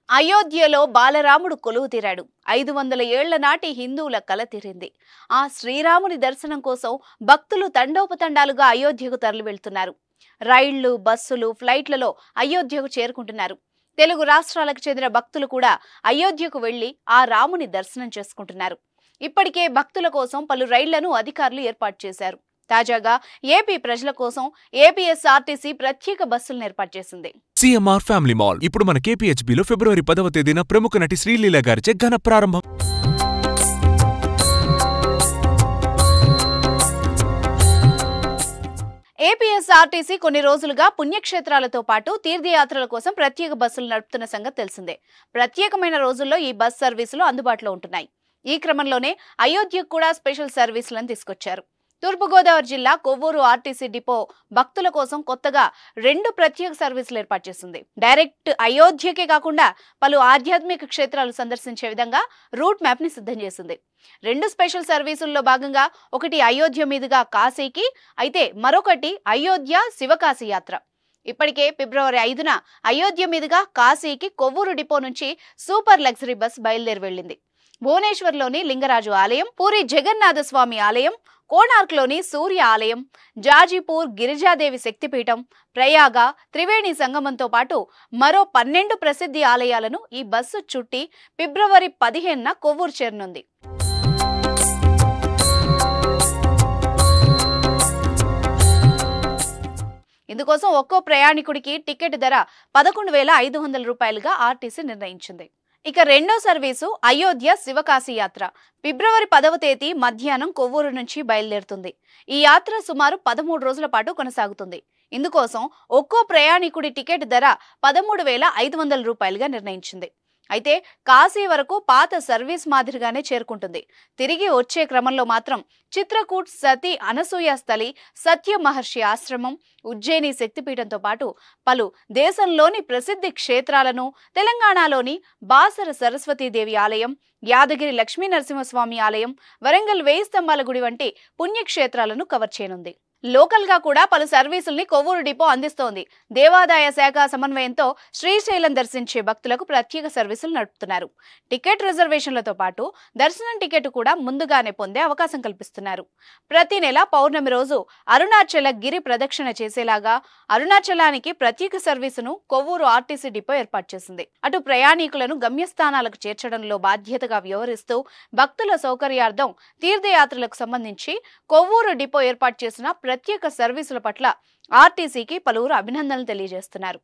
అయోధ్యలో బాలరాముడు కొలువు తీరాడు. 500 ఏళ్ల నాటి హిందువుల కల తీరింది. ఆ శ్రీరాముని దర్శనం కోసం భక్తులు తండోపతండాలుగా అయోధ్యకు తరలి వెళ్తున్నారు. రైళ్లు, బస్సులు, ఫ్లైట్లలో అయోధ్యకు చేరుకుంటున్నారు. తెలుగు రాష్ట్రాలకు చెందిన భక్తులు కూడా అయోధ్యకు వెళ్లి ఆ రాముని దర్శనం చేసుకుంటున్నారు. ఇప్పటికే భక్తుల కోసం పలు రైళ్లను అధికారులు ఏర్పాటు చేశారు. తాజాగా ఏపీ ప్రజల కోసం ఏపీఎస్ఆర్టీసీ ప్రత్యేక బస్సులను ఏర్పాటు చేసింది. సిఎంఆర్ ఫ్యామిలీ మాల్ ఇప్పుడు మన కేపీహెచ్బీలో ఫిబ్రవరి 10వ తేదీన ప్రముఖ నటి శ్రీలీల గారిచే ఘన ప్రారంభం. ఏపీఎస్ఆర్టీసీ కొన్ని రోజులుగా పుణ్యక్షేత్రాలతో పాటు తీర్థయాత్రల కోసం ప్రత్యేక బస్సులు నడుపుతున్న సంగతి తెలిసిందే. ప్రత్యేకమైన రోజుల్లో ఈ బస్ సర్వీసులు అందుబాటులో ఉంటున్నాయి. ఈ క్రమంలోనే అయోధ్యకు కూడా స్పెషల్ సర్వీసులను తీసుకొచ్చారు. తూర్పుగోదావరి జిల్లా కొవ్వూరు ఆర్టీసీ డిపో భక్తుల కోసం కొత్తగా 2 ప్రత్యేక సర్వీసులు ఏర్పాటు చేసింది. డైరెక్ట్ అయోధ్యకే కాకుండా పలు ఆధ్యాత్మిక క్షేత్రాలు సందర్శించే విధంగా రూట్ మ్యాప్ ని సిద్ధం చేసింది. 2 స్పెషల్ సర్వీసుల్లో భాగంగా ఒకటి అయోధ్య మీదుగా కాశీకి, అయితే మరొకటి అయోధ్య శివకాశీ యాత్ర. ఇప్పటికే ఫిబ్రవరి 5న అయోధ్య మీదుగా కాశీకి కొవ్వూరు డిపో నుంచి సూపర్ లగ్జరీ బస్ బయలుదేరి వెళ్లింది. భువనేశ్వర్లోని లింగరాజు ఆలయం, పూరి జగన్నాథ స్వామి ఆలయం, కోణార్క్లోని సూర్య ఆలయం, జాజీపూర్ గిరిజాదేవి శక్తిపీఠం, ప్రయాగ, త్రివేణి సంగమంతో పాటు మరో 12 ప్రసిద్ధి ఆలయాలను ఈ బస్సు చుట్టి ఫిబ్రవరి 15న కొవ్వూరు చేరనుంది. ఇందుకోసం ఒక్కో ప్రయాణికుడికి టికెట్ ధర 11,500 రూపాయలుగా ఆర్టీసీ నిర్ణయించింది. ఇక రెండో సర్వీసు అయోధ్య శివకాశీ యాత్ర ఫిబ్రవరి 10వ తేదీ మధ్యాహ్నం కొవ్వూరు నుంచి బయలుదేరుతుంది. ఈ యాత్ర సుమారు 13 రోజుల పాటు కొనసాగుతుంది. ఇందుకోసం ఒక్కో ప్రయాణికుడి టికెట్ ధర 13,500 రూపాయలుగా నిర్ణయించింది. అయితే కాశీ వరకు పాత సర్వీస్ మాదిరిగానే చేరుకుంటుంది. తిరిగి వచ్చే క్రమంలో మాత్రం చిత్రకూట్, సతీ అనసూయ స్థలి, సత్య మహర్షి ఆశ్రమం, ఉజ్జయిని శక్తిపీఠంతో పాటు పలు దేశంలోని ప్రసిద్ధి క్షేత్రాలను, తెలంగాణలోని బాసర సరస్వతీదేవి ఆలయం, యాదగిరి లక్ష్మీ నరసింహస్వామి ఆలయం, వరంగల్ 1000 స్తంభాల గుడి వంటి పుణ్యక్షేత్రాలను కవర్ చేయనుంది. లోకల్ గా కూడా పలు సర్వీసుల్ని కొవ్వూరు డిపో అందిస్తోంది. దేవాదాయ శాఖ సమన్వయంతో శ్రీశైలం దర్శించే భక్తులకు ప్రత్యేక సర్వీసులు నడుపుతున్నారు. టికెట్ రిజర్వేషన్లతో పాటు దర్శనం టికెట్ కూడా ముందుగానే పొందే అవకాశం కల్పిస్తున్నారు. ప్రతి నెల పౌర్ణమి రోజు అరుణాచల గిరి ప్రదక్షిణ చేసేలాగా అరుణాచలానికి ప్రత్యేక సర్వీసును కొవ్వూరు ఆర్టీసీ డిపో ఏర్పాటు చేసింది. అటు ప్రయాణికులను గమ్యస్థానాలకు చేర్చడంలో బాధ్యతగా వ్యవహరిస్తూ భక్తుల సౌకర్యార్థం తీర్థయాత్రలకు సంబంధించి కొవ్వూరు డిపో ఏర్పాటు చేసిన ప్రత్యేక సర్వీసుల పట్ల ఆర్టీసీకి పలువురు అభినందనలు తెలియజేస్తున్నారు.